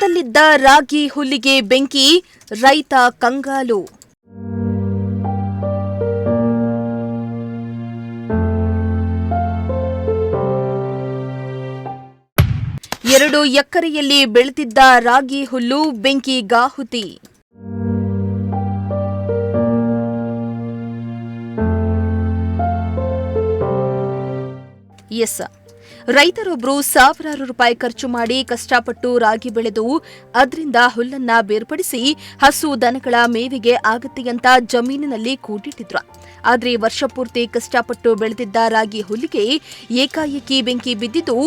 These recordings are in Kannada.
ಹೊಲದಲ್ಲಿದ್ದ ರಾಗಿ ಹುಲ್ಲಿಗೆ ಬೆಂಕಿ, ರೈತ ಕಂಗಾಲು. 2 ಎಕರೆಯಲ್ಲಿ ಬೆಳೆದಿದ್ದ ರಾಗಿ ಹುಲ್ಲು ಬೆಂಕಿಗಾಹುತಿ. ರೈತರೊಬ್ಬರು ಸಾವಿರಾರು ರೂಪಾಯಿ ಖರ್ಚು ಮಾಡಿ ಕಷ್ಟಪಟ್ಟು ರಾಗಿ ಬೆಳೆದು ಅದರಿಂದ ಹುಲ್ಲನ್ನ ಬೇರ್ಪಡಿಸಿ ಹಸು ದನಗಳ ಮೇವಿಗೆ ಆಗತ್ತೆಯಂತ ಜಮೀನಿನಲ್ಲಿ ಕೂಡಿಟ್ಟಿದ್ರು. ಆದರೆ ವರ್ಷಪೂರ್ತಿ ಕಷ್ಟಪಟ್ಟು ಬೆಳೆದಿದ್ದ ರಾಗಿ ಹುಲ್ಲಿಗೆ ಏಕಾಏಕಿ ಬೆಂಕಿ ಬಿದ್ದಿದ್ದು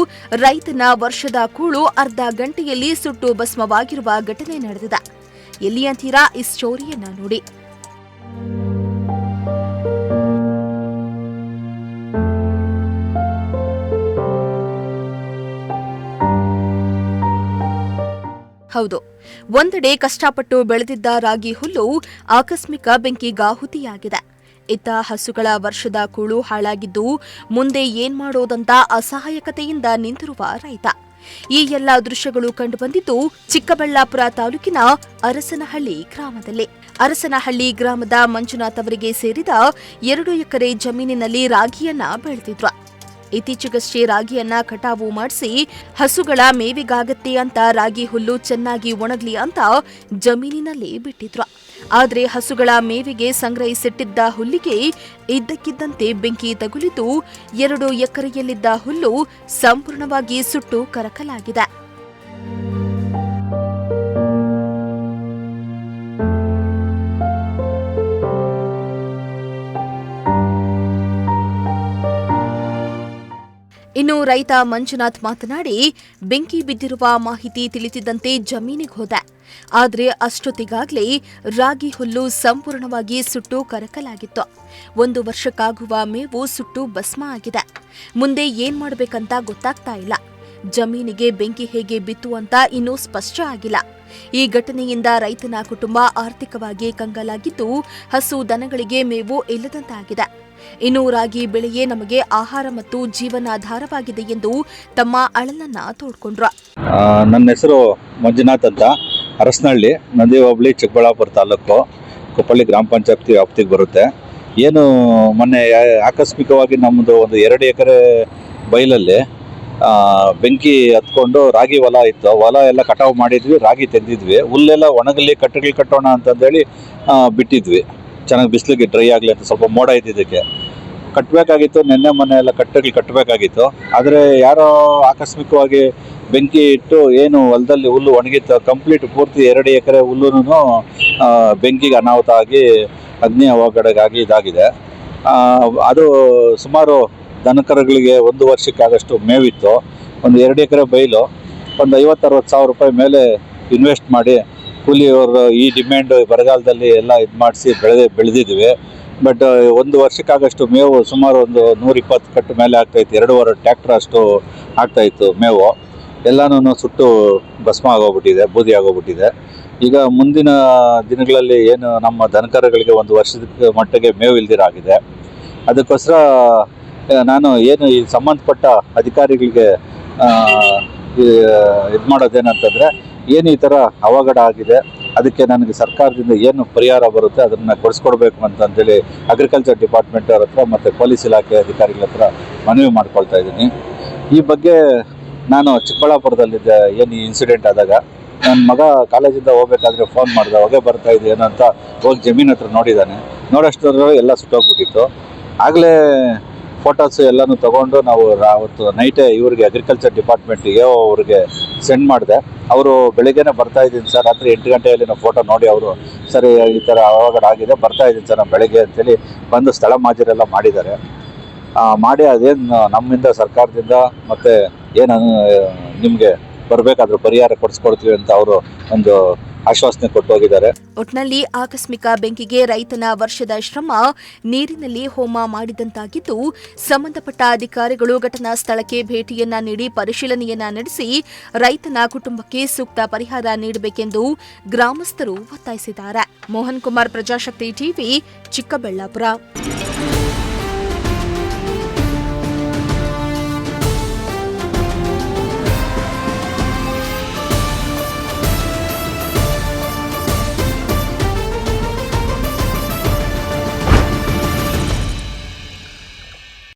ರೈತನ ವರ್ಷದ ಕೂಳು ಅರ್ಧ ಗಂಟೆಯಲ್ಲಿ ಸುಟ್ಟು ಭಸ್ಮವಾಗಿರುವ ಘಟನೆ ನಡೆದಿದೆ. ಎಲ್ಲಿ ಅಂತೀರಾ? ಈ ಸ್ಟೋರಿಯನ್ನ ನೋಡಿ. ಹೌದು, ಒಂದೆಡೆ ಕಷ್ಟಪಟ್ಟು ಬೆಳೆದಿದ್ದ ರಾಗಿ ಹುಲ್ಲು ಆಕಸ್ಮಿಕ ಬೆಂಕಿಗಾಹುತಿಯಾಗಿದೆ. ಇತ್ತ ಹಸುಗಳ ವರ್ಷದ ಕೂಳು ಹಾಳಾಗಿದ್ದು ಮುಂದೆ ಏನ್ ಮಾಡೋದಂತ ಅಸಹಾಯಕತೆಯಿಂದ ನಿಂತಿರುವ ರೈತ. ಈ ಎಲ್ಲ ದೃಶ್ಯಗಳು ಕಂಡುಬಂದಿದ್ದು ಚಿಕ್ಕಬಳ್ಳಾಪುರ ತಾಲೂಕಿನ ಅರಸನಹಳ್ಳಿ ಗ್ರಾಮದಲ್ಲಿ. ಅರಸನಹಳ್ಳಿ ಗ್ರಾಮದ ಮಂಜುನಾಥ್ ಅವರಿಗೆ ಸೇರಿದ 2 ಎಕರೆ ಜಮೀನಿನಲ್ಲಿ ರಾಗಿಯನ್ನ ಬೆಳೆದಿದ್ರು. ಇತ್ತೀಚೆಗಷ್ಟೇ ರಾಗಿಯನ್ನ ಕಟಾವು ಮಾಡಿಸಿ ಹಸುಗಳ ಮೇವಿಗಾಗತ್ತೆ ಅಂತ ರಾಗಿ ಹುಲ್ಲು ಚೆನ್ನಾಗಿ ಒಣಗ್ಲಿ ಅಂತ ಜಮೀನಿನಲ್ಲಿ ಬಿಟ್ಟಿದ್ರು. ಆದರೆ ಹಸುಗಳ ಮೇವಿಗೆ ಸಂಗ್ರಹಿಸಿಟ್ಟಿದ್ದ ಹುಲ್ಲಿಗೆ ಇದ್ದಕ್ಕಿದ್ದಂತೆ ಬೆಂಕಿ ತಗುಲಿದ್ದು 2 ಎಕರೆಯಲ್ಲಿದ್ದ ಹುಲ್ಲು ಸಂಪೂರ್ಣವಾಗಿ ಸುಟ್ಟು ಕರಕಲಾಗಿದೆ. ಇನ್ನು ರೈತ ಮಂಜುನಾಥ್ ಮಾತನಾಡಿ, ಬೆಂಕಿ ಬಿದ್ದಿರುವ ಮಾಹಿತಿ ತಿಳಿಸಿದಂತೆ ಜಮೀನಿಗೆ ಹೋದೆ. ಆದರೆ ಅಷ್ಟೊತ್ತಿಗಾಗಲೇ ರಾಗಿ ಹುಲ್ಲು ಸಂಪೂರ್ಣವಾಗಿ ಸುಟ್ಟು ಕರಕಲಾಗಿತ್ತು. 1 ವರ್ಷಕ್ಕಾಗುವ ಮೇವು ಸುಟ್ಟು ಭಸ್ಮ ಆಗಿದೆ. ಮುಂದೆ ಏನ್ ಮಾಡಬೇಕಂತ ಗೊತ್ತಾಗ್ತಾ ಇಲ್ಲ. ಜಮೀನಿಗೆ ಬೆಂಕಿ ಹೇಗೆ ಬಿತ್ತು ಅಂತ ಇನ್ನೂ ಸ್ಪಷ್ಟ ಆಗಿಲ್ಲ. ಈ ಘಟನೆಯಿಂದ ರೈತನ ಕುಟುಂಬ ಆರ್ಥಿಕವಾಗಿ ಕಂಗಾಲಾಗಿದ್ದು ಹಸು ದನಗಳಿಗೆ ಮೇವು ಇಲ್ಲದಂತಾಗಿದೆ. ಇನ್ನು ರಾಗಿ ಬೆಳೆಯೇ ನಮಗೆ ಆಹಾರ ಮತ್ತು ಜೀವನಾಧಾರವಾಗಿದೆ ಎಂದು ತಮ್ಮ ಅಳಲನ್ನ ತೋಡ್ಕೊಂಡ್ರು. ನನ್ನ ಹೆಸರು ಮಂಜುನಾಥ್ ಅಂತ, ಅರಸನಹಳ್ಳಿ, ನಂದಿ ಹೋಬಳಿ, ಚಿಕ್ಕಬಳ್ಳಾಪುರ ತಾಲೂಕು, ಕುಪ್ಪಳ್ಳಿ ಗ್ರಾಮ ಪಂಚಾಯತಿ ವ್ಯಾಪ್ತಿಗೆ ಬರುತ್ತೆ. ಏನು ಮೊನ್ನೆ ಆಕಸ್ಮಿಕವಾಗಿ ನಮ್ಮದು ಒಂದು 2 ಎಕರೆ ಬೈಲಲ್ಲಿ ಬೆಂಕಿ ಹತ್ಕೊಂಡು ರಾಗಿ ಹೊಲ ಇತ್ತು. ಹೊಲ ಎಲ್ಲ ಕಟಾವು ಮಾಡಿದ್ವಿ, ರಾಗಿ ತೆಗೆದಿದ್ವಿ. ಹುಲ್ಲೆಲ್ಲ ಒಣಗಲಿ, ಕಟ್ಟೆಗಳು ಕಟ್ಟೋಣ ಅಂತಂದೇಳಿ ಬಿಟ್ಟಿದ್ವಿ. ಚೆನ್ನಾಗಿ ಬಿಸಿಲಿಗೆ ಡ್ರೈ ಆಗಲಿ ಅಂತ. ಸ್ವಲ್ಪ ಮೋಡ ಇದ್ದಿದ್ದಕ್ಕೆ ಕಟ್ಟಬೇಕಾಗಿತ್ತು. ನೆನ್ನೆ ಮೊನ್ನೆ ಎಲ್ಲ ಕಟ್ಟೆಗಳು ಕಟ್ಟಬೇಕಾಗಿತ್ತು. ಆದರೆ ಯಾರೋ ಆಕಸ್ಮಿಕವಾಗಿ ಬೆಂಕಿ ಇಟ್ಟು ಏನು ಹೊಲದಲ್ಲಿ ಹುಲ್ಲು ಒಣಗಿತ್ತು, ಕಂಪ್ಲೀಟ್ ಪೂರ್ತಿ 2 ಎಕರೆ ಹುಲ್ಲೂ ಬೆಂಕಿಗೆ ಅನಾಹುತ ಆಗಿ ಅಗ್ನಿ ಅವಘಡಗಾಗಿ ಇದಾಗಿದೆ. ಅದು ಸುಮಾರು ದನಕರುಗಳಿಗೆ 1 ವರ್ಷಕ್ಕಾಗಷ್ಟು ಮೇವಿತ್ತು. ಒಂದು 2 ಎಕರೆ ಬೈಲು ಒಂದು 50-60 ಸಾವಿರ ರೂಪಾಯಿ ಮೇಲೆ ಇನ್ವೆಸ್ಟ್ ಮಾಡಿ ಕೂಲಿಯವರು ಈ ಡಿಮ್ಯಾಂಡ್ ಬರಗಾಲದಲ್ಲಿ ಎಲ್ಲ ಇದು ಮಾಡಿಸಿ ಬೆಳೆದಿದ್ವಿ. ಬಟ್ 1 ವರ್ಷಕ್ಕಾಗಷ್ಟು ಮೇವು ಸುಮಾರು ಒಂದು 120 ಕಟ್ಟು ಮೇಲೆ ಆಗ್ತಾಯಿತ್ತು. 2.5 ಟ್ರ್ಯಾಕ್ಟರ್ ಅಷ್ಟು ಆಗ್ತಾಯಿತ್ತು ಮೇವು. ಎಲ್ಲನೂ ಸುಟ್ಟು ಭಸ್ಮ ಆಗೋಗ್ಬಿಟ್ಟಿದೆ, ಬೂದಿ ಆಗೋಗ್ಬಿಟ್ಟಿದೆ. ಈಗ ಮುಂದಿನ ದಿನಗಳಲ್ಲಿ ಏನು ನಮ್ಮ ದನಕರುಗಳಿಗೆ 1 ವರ್ಷದ ಮಟ್ಟಿಗೆ ಮೇವು ಇಲ್ದಿರಾಗಿದೆ. ಅದಕ್ಕೋಸ್ಕರ ನಾನು ಏನು ಈ ಸಂಬಂಧಪಟ್ಟ ಅಧಿಕಾರಿಗಳಿಗೆ ಇದು ಮಾಡೋದೇನಂತಂದರೆ, ಏನು ಈ ಥರ ಅವಘಡ ಆಗಿದೆ ಅದಕ್ಕೆ ನನಗೆ ಸರ್ಕಾರದಿಂದ ಏನು ಪರಿಹಾರ ಬರುತ್ತೆ ಅದನ್ನು ಕೊಡಿಸ್ಕೊಡ್ಬೇಕು ಅಂತಂದೇಳಿ ಅಗ್ರಿಕಲ್ಚರ್ ಡಿಪಾರ್ಟ್ಮೆಂಟ್ ಅವ್ರ ಹತ್ರ ಮತ್ತು ಪೊಲೀಸ್ ಇಲಾಖೆ ಅಧಿಕಾರಿಗಳ ಹತ್ರ ಮನವಿ ಮಾಡ್ಕೊಳ್ತಾ ಇದ್ದೀನಿ. ಈ ಬಗ್ಗೆ ನಾನು ಚಿಕ್ಕಬಳ್ಳಾಪುರದಲ್ಲಿದ್ದೆ. ಏನು ಈ ಇನ್ಸಿಡೆಂಟ್ ಆದಾಗ ನನ್ನ ಮಗ ಕಾಲೇಜಿಂದ ಹೋಗ್ಬೇಕಾದ್ರೆ ಫೋನ್ ಮಾಡಿದೆ, ಹೊಗೆ ಬರ್ತಾ ಇದೆ ಏನೋ ಅಂತ. ಹೋಗಿ ಜಮೀನು ಹತ್ರ ನೋಡಿದ್ದಾನೆ. ನೋಡೋಷ್ಟರ ಎಲ್ಲ ಸುಟ್ಟೋಗ್ಬಿಟ್ಟಿತ್ತು. ಆಗಲೇ ಫೋಟೋಸ್ ಎಲ್ಲನೂ ತೊಗೊಂಡು ನಾವು ಅವತ್ತು ನೈಟೇ ಇವ್ರಿಗೆ ಅಗ್ರಿಕಲ್ಚರ್ ಡಿಪಾರ್ಟ್ಮೆಂಟ್ ಅವ್ರಿಗೆ ಸೆಂಡ್ ಮಾಡಿದೆ. ಅವರು ಬೆಳಿಗ್ಗೆನೇ ಬರ್ತಾ ಇದ್ದೀನಿ ಸರ್, ರಾತ್ರಿ 8 ಗಂಟೆಯಲ್ಲಿ ನಾವು ಫೋಟೋ ನೋಡಿ ಅವರು ಸರಿ ಈ ಥರ ಅವಘಡ ಆಗಿದೆ, ಬರ್ತಾ ಇದ್ದೀನಿ ಸರ್ ನಾನು ಬೆಳಗ್ಗೆ ಅಂತೇಳಿ ಬಂದು ಸ್ಥಳ ಮಾಜರೆಲ್ಲ ಮಾಡಿದ್ದಾರೆ. ಮಾಡಿ ಅದೇನು ನಮ್ಮಿಂದ ಸರ್ಕಾರದಿಂದ ಮತ್ತು ಏನು ನಿಮಗೆ ಬರಬೇಕಾದ್ರೂ ಪರಿಹಾರ ಕೊಡಿಸ್ಕೊಡ್ತೀವಿ ಅಂತ ಅವರು ಒಂದು ಆಶ್ವಾಸನೆ ಕೊಟ್ಟು ಹೋಗಿದ್ದಾರೆ. ಒಟ್ನಲ್ಲಿ ಆಕಸ್ಮಿಕ ಬೆಂಕಿಗೆ ರೈತನ ವರ್ಷದ ಶ್ರಮ ನೀರಿನಲ್ಲಿ ಹೋಮ ಮಾಡಿದಂತಾಗಿದ್ದು ಸಂಬಂಧಪಟ್ಟ ಅಧಿಕಾರಿಗಳು ಘಟನಾ ಸ್ಥಳಕ್ಕೆ ಭೇಟಿಯನ್ನ ನೀಡಿ ಪರಿಶೀಲನೆಯನ್ನ ನಡೆಸಿ ರೈತನ ಕುಟುಂಬಕ್ಕೆ ಸೂಕ್ತ ಪರಿಹಾರ ನೀಡಬೇಕೆಂದು ಗ್ರಾಮಸ್ಥರು ಒತ್ತಾಯಿಸಿದ್ದಾರೆ. ಮೋಹನ್ ಕುಮಾರ್, ಪ್ರಜಾಶಕ್ತಿ ಟಿವಿ, ಚಿಕ್ಕಬಳ್ಳಾಪುರ.